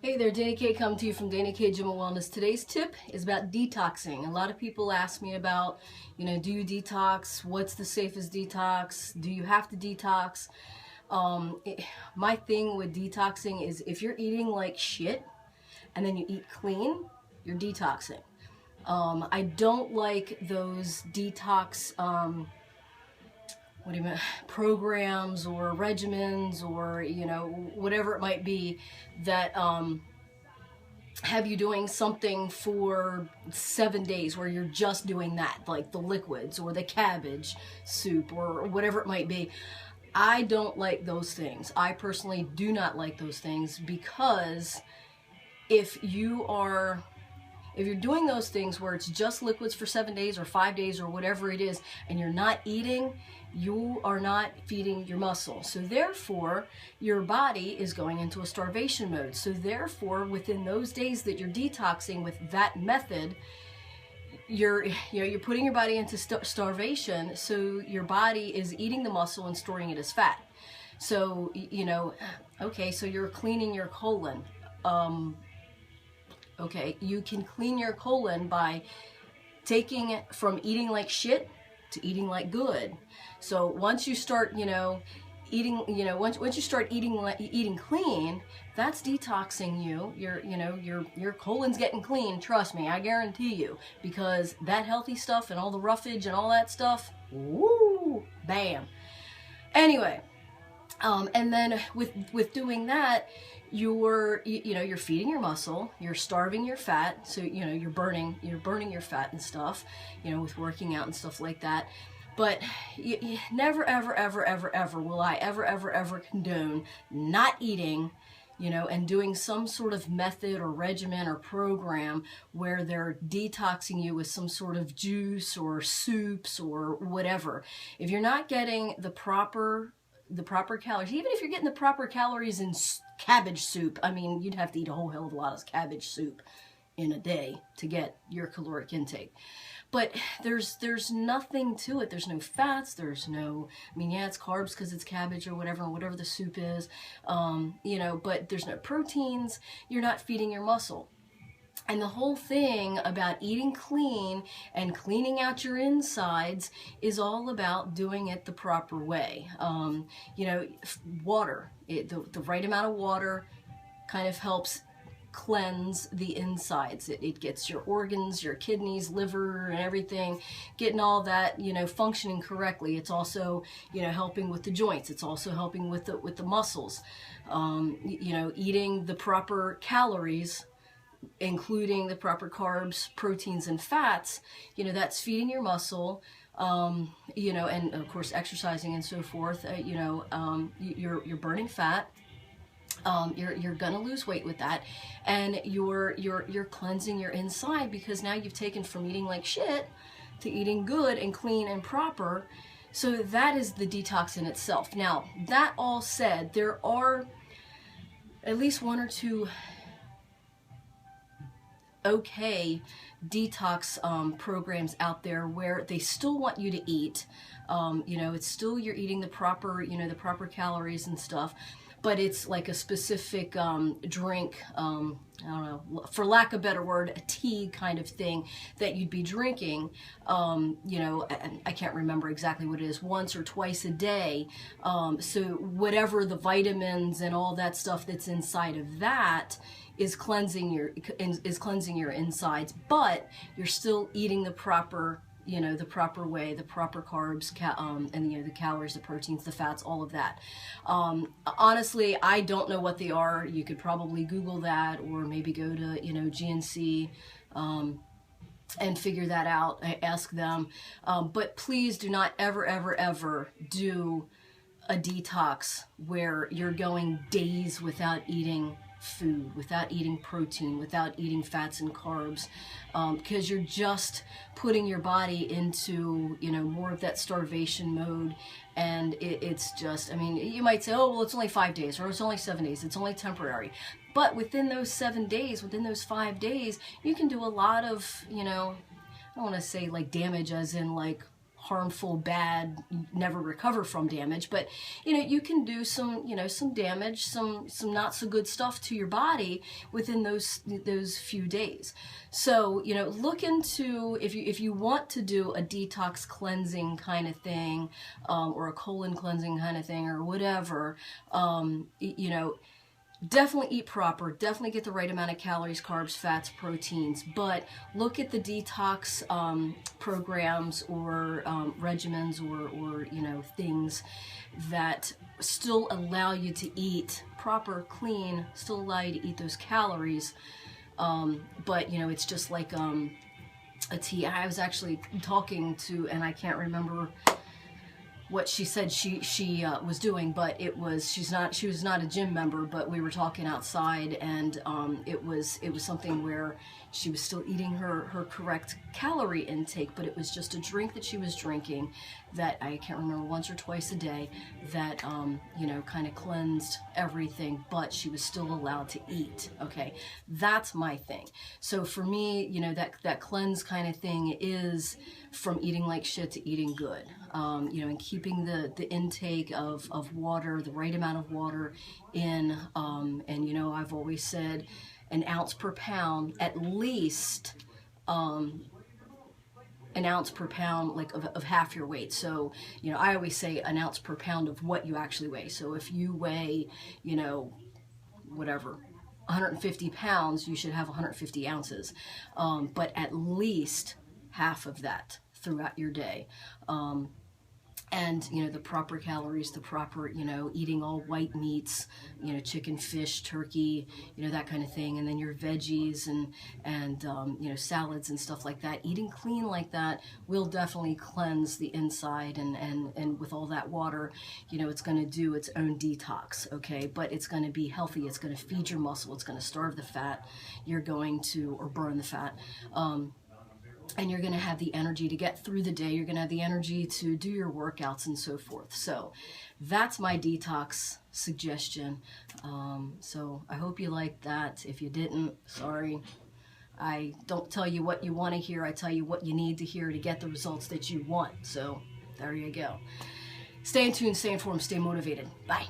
Hey there, Dani K coming to you from Dani K Gym and Wellness. Today's tip is about detoxing. A lot of people ask me about, do you detox? What's the safest detox? Do you have to detox? My thing with detoxing is if you're eating like shit and then you eat clean, you're detoxing. I don't like those detox programs or regimens or whatever it might be that have you doing something for 7 days where you're just doing that, like the liquids or the cabbage soup or whatever it might be. I don't like those things. I personally do not like those things because if you're doing those things where it's just liquids for 7 days or 5 days or whatever it is, and you're not eating, you are not feeding your muscle. So therefore, your body is going into a starvation mode. So therefore, within those days that you're detoxing with that method, you're putting your body into starvation. So your body is eating the muscle and storing it as fat. So okay, so you're cleaning your colon. Okay, you can clean your colon by taking it from eating like shit to eating like good. So once you start, eating, once you start eating clean, that's detoxing you. Your colon's getting clean. Trust me, I guarantee you, because that healthy stuff and all the roughage and all that stuff, woo, bam. Anyway. And then with doing that, you're feeding your muscle, you're starving your fat, so you're burning your fat and stuff, with working out and stuff like that. But never ever will I ever condone not eating, and doing some sort of method or regimen or program where they're detoxing you with some sort of juice or soups or whatever. If you're not getting the proper calories, even if you're getting the proper calories in cabbage soup, I mean, you'd have to eat a whole hell of a lot of cabbage soup in a day to get your caloric intake. But there's nothing to it. There's no fats. There's no, yeah, it's carbs because it's cabbage or whatever the soup is, but there's no proteins. You're not feeding your muscle. And the whole thing about eating clean and cleaning out your insides is all about doing it the proper way. Water, the right amount of water kind of helps cleanse the insides. It gets your organs, your kidneys, liver, and everything, getting all that, functioning correctly. It's also, helping with the joints. It's also helping with the muscles. Eating the proper calories, including the proper carbs, proteins, and fats, that's feeding your muscle, and of course exercising and so forth. You're burning fat. You're gonna lose weight with that, and you're cleansing your inside, because now you've taken from eating like shit to eating good and clean and proper. So that is the detox in itself. Now, that all said, there are at least one or two okay detox programs out there where they still want you to eat. It's still, you're eating the proper, the proper calories and stuff, but it's like a specific drink, I don't know, for lack of a better word, a tea kind of thing that you'd be drinking, I can't remember exactly what it is, once or twice a day. So whatever the vitamins and all that stuff that's inside of that is cleansing your insides, but you're still eating the proper, the proper way, the proper carbs, and the calories, the proteins, the fats, all of that. Honestly, I don't know what they are. You could probably Google that, or maybe go to GNC and figure that out. Ask them. But please do not ever do a detox where you're going days without eating food, without eating protein, without eating fats and carbs, because you're just putting your body into more of that starvation mode. And it's just, you might say, oh well, it's only 5 days, or it's only 7 days, it's only temporary. But within those 7 days, within those 5 days, you can do a lot of, I don't want to say like damage as in like harmful, bad, never recover from damage, but you know, you can do some, you know, some damage, some not so good stuff to your body within those few days. So, you know, look into, if you want to do a detox cleansing kind of thing, or a colon cleansing kind of thing, or whatever, you know, definitely eat proper, definitely get the right amount of calories, carbs, fats, proteins, but look at the detox programs or regimens or you know, things that still allow you to eat proper, clean, still allow you to eat those calories, but you know, it's just like a tea. I was actually talking to, and I can't remember what she said she was doing, but it was, she was not a gym member, but we were talking outside, and it was something where she was still eating her correct calorie intake, but it was just a drink that she was drinking that I can't remember, once or twice a day, that you know, kind of cleansed everything, but she was still allowed to eat. Okay, that's my thing. So for me, you know, that cleanse kind of thing is from eating like shit to eating good, you know, and keeping the intake of water, the right amount of water in, and you know, I've always said an ounce per pound, at least an ounce per pound, like of half your weight. So, you know, I always say an ounce per pound of what you actually weigh. So if you weigh, you know, whatever, 150 pounds, you should have 150 ounces, but at least half of that throughout your day. And, you know, the proper calories, the proper, you know, eating all white meats, you know, chicken, fish, turkey, you know, that kind of thing. And then your veggies and you know, salads and stuff like that. Eating clean like that will definitely cleanse the inside, and with all that water, you know, it's going to do its own detox, okay? But it's going to be healthy. It's going to feed your muscle. It's going to starve the fat. You're going to, or burn the fat. And you're going to have the energy to get through the day. You're going to have the energy to do your workouts and so forth. So that's my detox suggestion. So I hope you liked that. If you didn't, sorry. I don't tell you what you want to hear. I tell you what you need to hear to get the results that you want. So there you go. Stay in tune, stay informed, stay motivated. Bye.